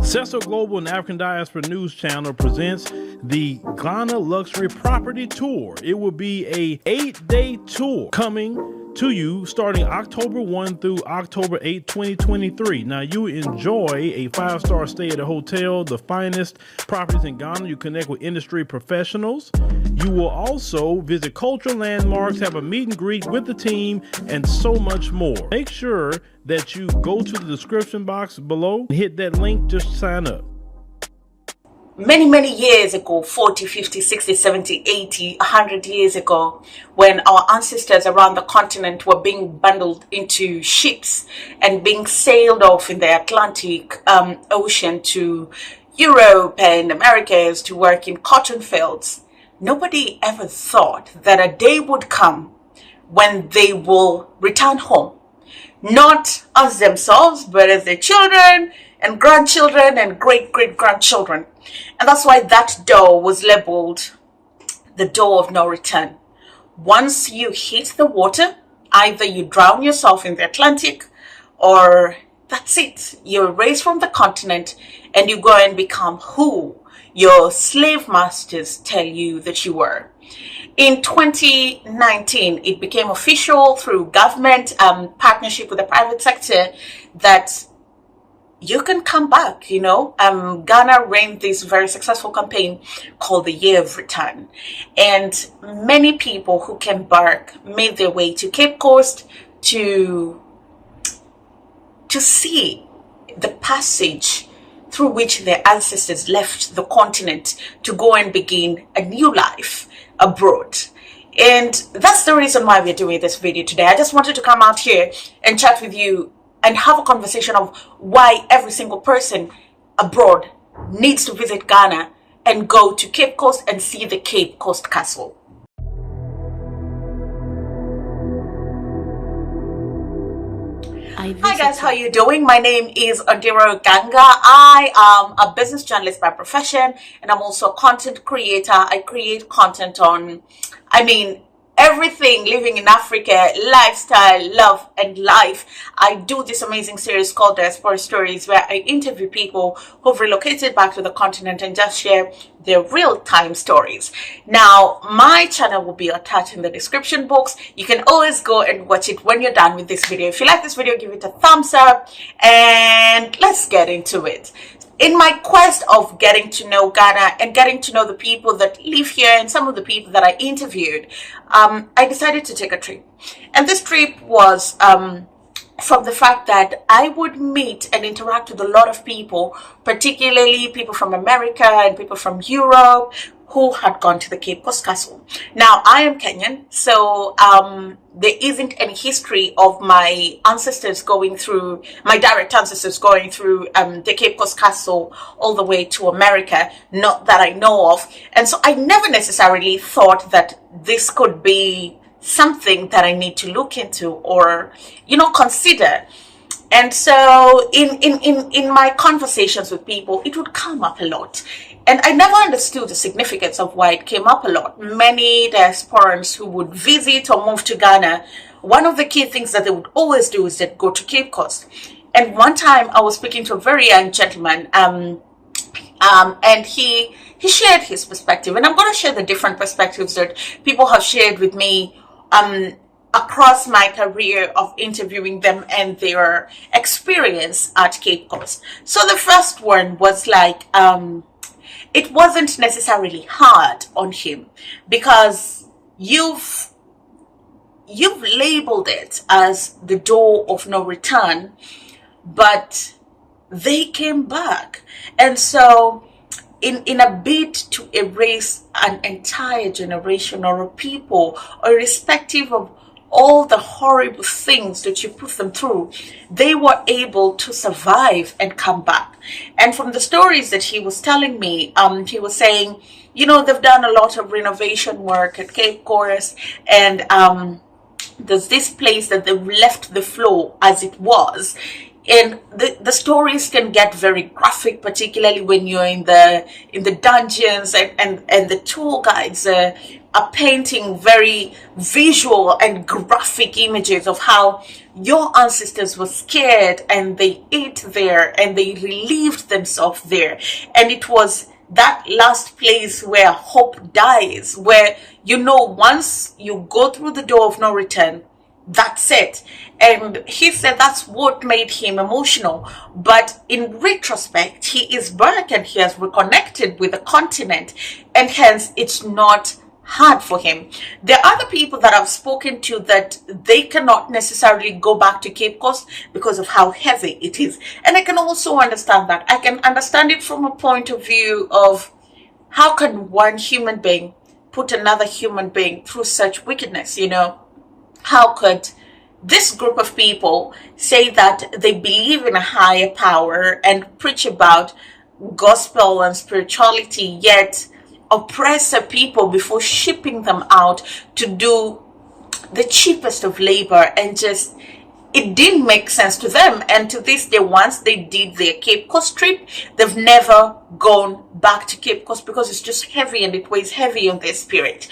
Cecil Global and African Diaspora News Channel presents the Ghana Luxury Property Tour. It will be a 8-day tour coming to you starting October 1 through October 8, 2023. Now, you enjoy a 5-star stay at a hotel, the finest properties in Ghana. You connect with industry professionals. You will also visit cultural landmarks, have a meet and greet with the team, and so much more. Make sure that you go to the description box below, hit that link, just sign up. Many years ago, 40, 50, 60, 70, 80, 100 years ago, when our ancestors around the continent were being bundled into ships and being sailed off in the Atlantic Ocean to Europe and Americas to work in cotton fields, nobody ever thought that a day would come when they will return home, not as themselves, but as their children and grandchildren and great-great-grandchildren. And that's why that door was labeled the door of no return. Once you hit the water, either you drown yourself in the Atlantic, or that's it. You're erased from the continent and you go and become who your slave masters tell you that you were. In 2019, it became official through government partnership with the private sector that you can come back. Ghana ran this very successful campaign called the Year of Return. And many people who came back made their way to Cape Coast to see the passage through which their ancestors left the continent to go and begin a new life abroad. And that's the reason why we're doing this video today. I just wanted to come out here and chat with you and have a conversation of why every single person abroad needs to visit Ghana and go to Cape Coast and see the Cape Coast Castle. Hi guys, how are you doing? My name is Odiro Ganga. I am a business journalist by profession, and I'm also a content creator. I create content on, everything living in Africa, lifestyle, love, and life. I do this amazing series called Diaspora Stories, where I interview people who've relocated back to the continent and just share their real-time stories. Now, my channel will be attached in the description box. You can always go and watch it when you're done with this video. If you like this video, give it a thumbs up, and let's get into it. In my quest of getting to know Ghana and getting to know the people that live here and some of the people that I interviewed, I decided to take a trip. And this trip was from the fact that I would meet and interact with a lot of people, particularly people from America and people from Europe who had gone to the Cape Coast Castle. Now, I am Kenyan, so there isn't any history of my ancestors going through, my direct ancestors going through the Cape Coast Castle all the way to America, not that I know of. And so I never necessarily thought that this could be something that I need to look into or, consider. And so in my conversations with people, it would come up a lot. And I never understood the significance of why it came up a lot. Many diasporans who would visit or move to Ghana, one of the key things that they would always do is that go to Cape Coast. And one time I was speaking to a very young gentleman, and he shared his perspective. And I'm going to share the different perspectives that people have shared with me across my career of interviewing them and their experience at Cape Coast. So the first one was like, it wasn't necessarily hard on him because you've labeled it as the door of no return, but they came back. And so in a bid to erase an entire generation or a people, irrespective of all the horrible things that you put them through, they were able to survive and come back. And from the stories that he was telling me, he was saying, they've done a lot of renovation work at Cape Coast, and there's this place that they've left the floor as it was. And the stories can get very graphic, particularly when you're in the dungeons, and the tour guides are painting very visual and graphic images of how your ancestors were scared and they ate there and they relieved themselves there. And it was that last place where hope dies, where, once you go through the door of no return, that's it. And he said that's what made him emotional. But in retrospect, he is back and he has reconnected with the continent, and hence it's not hard for him. There are other people that I've spoken to that they cannot necessarily go back to Cape Coast because of how heavy it is. And I can also understand that. I can understand it from a point of view of how can one human being put another human being through such wickedness, How could this group of people say that they believe in a higher power and preach about gospel and spirituality, yet oppress a people before shipping them out to do the cheapest of labor? And just, it didn't make sense to them. And to this day, once they did their Cape Coast trip, they've never gone back to Cape Coast because it's just heavy and it weighs heavy on their spirit.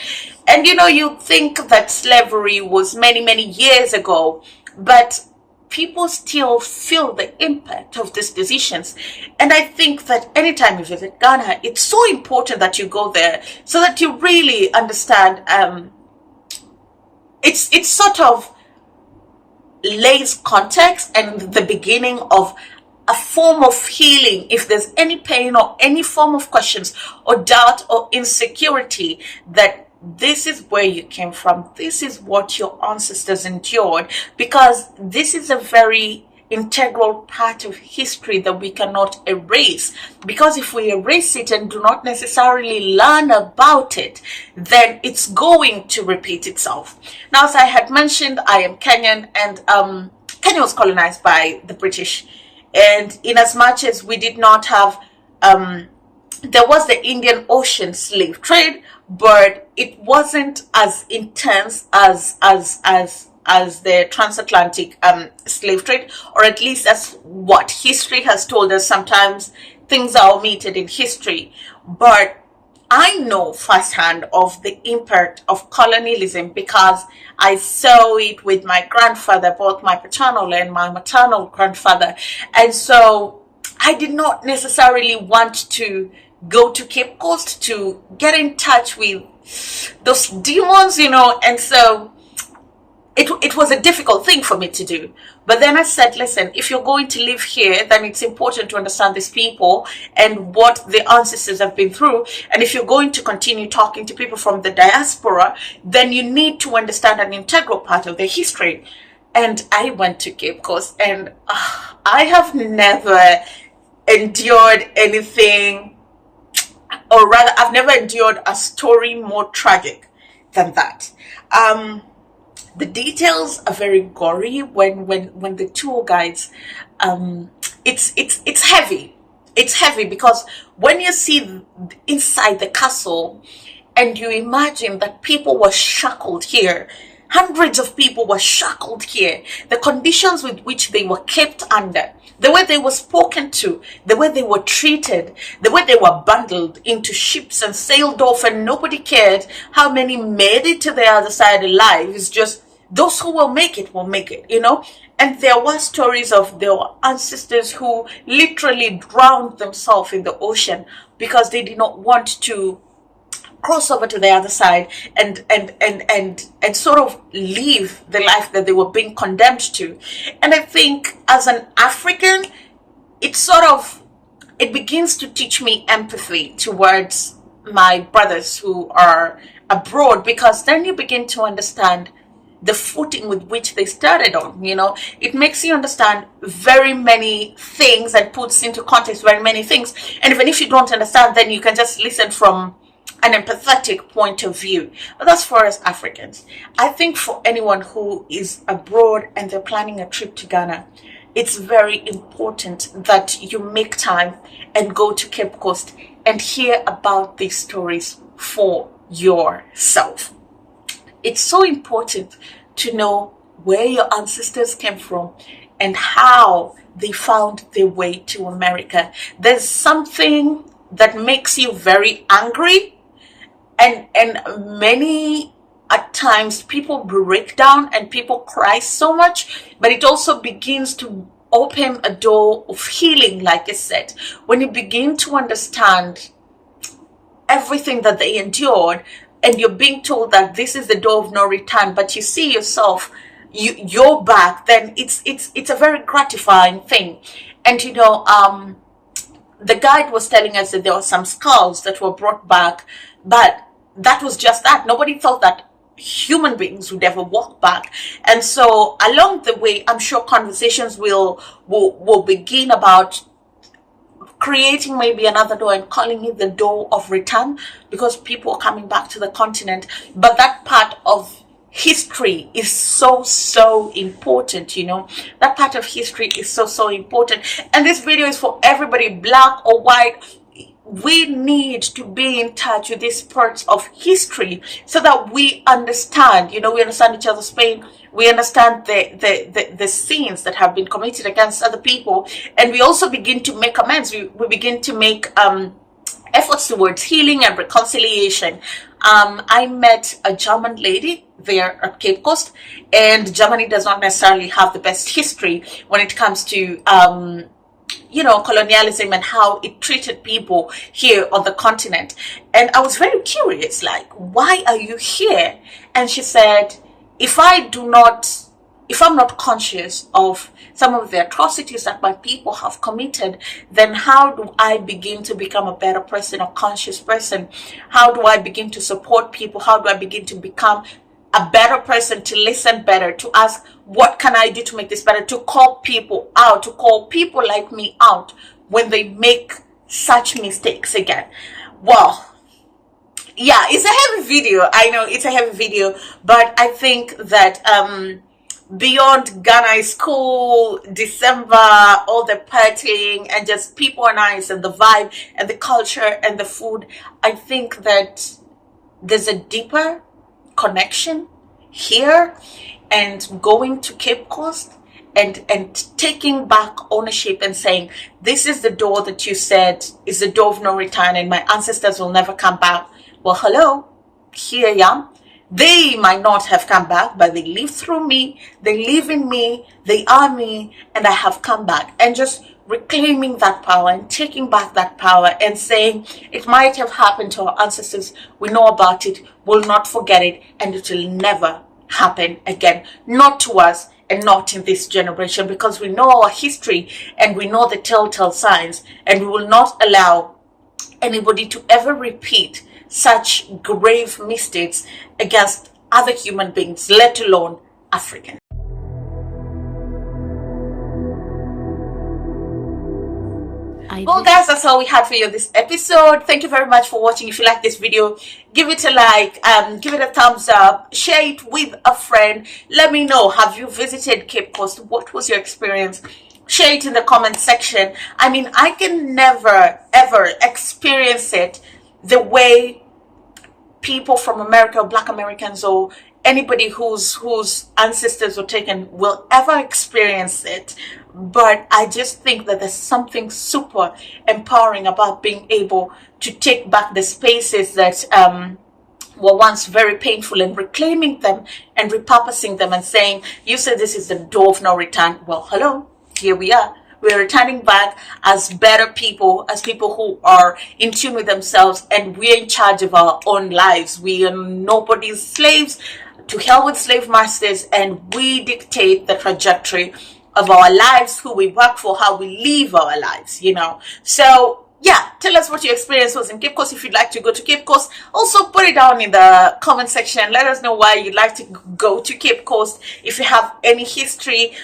And you think that slavery was many, many years ago, but people still feel the impact of these decisions. And I think that anytime you visit Ghana, it's so important that you go there so that you really understand. It's sort of lays context and the beginning of a form of healing. If there's any pain or any form of questions or doubt or insecurity, that this is where you came from, this is what your ancestors endured, because this is a very integral part of history that we cannot erase. Because if we erase it and do not necessarily learn about it, then it's going to repeat itself. Now, as I had mentioned, I am Kenyan, and Kenya was colonized by the British. And in as much as we did not have, there was the Indian Ocean slave trade, but it wasn't as intense as the transatlantic slave trade, or at least that's what history has told us. Sometimes things are omitted in history, but I know firsthand of the impact of colonialism because I saw it with my grandfather, both my paternal and my maternal grandfather. And so I did not necessarily want to go to Cape Coast to get in touch with those demons, and so it was a difficult thing for me to do. But then I said, listen, if you're going to live here, then it's important to understand these people and what the ancestors have been through. And if you're going to continue talking to people from the diaspora, then you need to understand an integral part of their history. And I went to Cape Coast, and I have never endured anything, or rather, I've never endured a story more tragic than that. The details are very gory when the tour guides, it's heavy. It's heavy because when you see inside the castle and you imagine that people were shackled here, hundreds of people were shackled here, the conditions with which they were kept under, the way they were spoken to, the way they were treated, the way they were bundled into ships and sailed off, and nobody cared how many made it to the other side alive. It's just those who will make it, And there were stories of their ancestors who literally drowned themselves in the ocean because they did not want to cross over to the other side and sort of live the life that they were being condemned to. And I think as an African, it begins to teach me empathy towards my brothers who are abroad, because then you begin to understand the footing with which they started on. It makes you understand very many things and puts into context very many things. And even if you don't understand, then you can just listen from an empathetic point of view. But that's for us Africans. I think for anyone who is abroad and they're planning a trip to Ghana, it's very important that you make time and go to Cape Coast and hear about these stories for yourself. It's so important to know where your ancestors came from and how they found their way to America. There's something that makes you very angry, and many at times people break down and people cry so much, but it also begins to open a door of healing. Like I said, when you begin to understand everything that they endured, and you're being told that this is the door of no return, but you see yourself, you're back, then it's a very gratifying thing. And the guide was telling us that there were some skulls that were brought back, but that was just that. Nobody thought that human beings would ever walk back. And so along the way, I'm sure conversations will begin about creating maybe another door and calling it the door of return, because people are coming back to the continent. But that part of history is so important. That part of history is so important. And this video is for everybody, black or white. We need to be in touch with these parts of history so that we understand, we understand each other's pain. We understand the sins that have been committed against other people. And we also begin to make amends. We begin to make efforts towards healing and reconciliation. I met a German lady there at Cape Coast, and Germany does not necessarily have the best history when it comes to colonialism and how it treated people here on the continent. And I was very curious, like, why are you here? And she said, if I'm not conscious of some of the atrocities that my people have committed, then how do I begin to become a better person, a conscious person? How do I begin to support people? How do I begin to become a better person, to listen better, to ask, what can I do to make this better, to call people out, to call people like me out when they make such mistakes again? Well, yeah, it's a heavy video. I know it's a heavy video, but I think that beyond Ghana is cool, December, all the partying and just people are nice and the vibe and the culture and the food, I think that there's a deeper connection here, and going to Cape Coast and taking back ownership and saying, this is the door that you said is the door of no return and my ancestors will never come back. Well, hello, here I am. They might not have come back, but they live through me, they live in me, they are me, and I have come back. And just reclaiming that power and taking back that power and saying, it might have happened to our ancestors, we know about it, we'll not forget it, and it will never happen again. Not to us and not in this generation, because we know our history and we know the telltale signs, and we will not allow anybody to ever repeat such grave mistakes against other human beings, let alone African. Well, guys, that's all we had for you this episode. Thank you very much for watching. If you like this video, give it a like, give it a thumbs up, share it with a friend. Let me know, have you visited Cape Coast? What was your experience? Share it in the comment section. I mean, I can never ever experience it the way people from America, Black Americans, or anybody whose ancestors were taken will ever experience it. But I just think that there's something super empowering about being able to take back the spaces that were once very painful, and reclaiming them and repurposing them and saying, you said this is the door of no return. Well, hello, here we are. We're returning back as better people, as people who are in tune with themselves, and we're in charge of our own lives. We are nobody's slaves. To hell with slave masters, and we dictate the trajectory of our lives, who we work for, how we live our lives, So yeah, tell us what your experience was in Cape Coast. If you'd like to go to Cape Coast, also put it down in the comment section. Let us know why you'd like to go to Cape Coast. If you have any history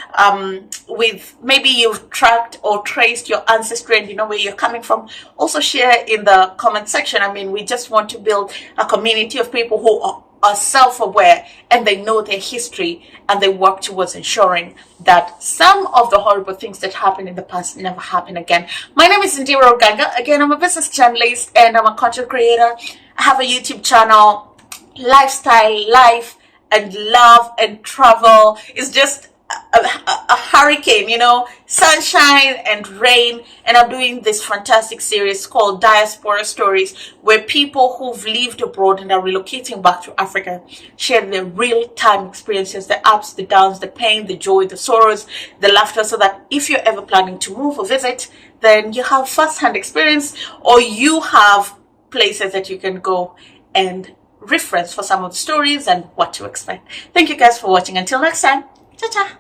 with, maybe you've tracked or traced your ancestry and you know where you're coming from, also share in the comment section. I mean, we just want to build a community of people who are self-aware and they know their history, and they work towards ensuring that some of the horrible things that happened in the past never happen again. My name is Indira Oganga. Again, I'm a business journalist and I'm a content creator. I have a YouTube channel. Lifestyle, life, and love and travel is just a hurricane, you know, sunshine and rain. And I'm doing this fantastic series called Diaspora Stories, where people who've lived abroad and are relocating back to Africa share their real-time experiences, the ups, the downs, the pain, the joy, the sorrows, the laughter, so that if you're ever planning to move or visit, then you have first-hand experience, or you have places that you can go and reference for some of the stories and what to expect. Thank you guys for watching. Until next time, ciao ciao.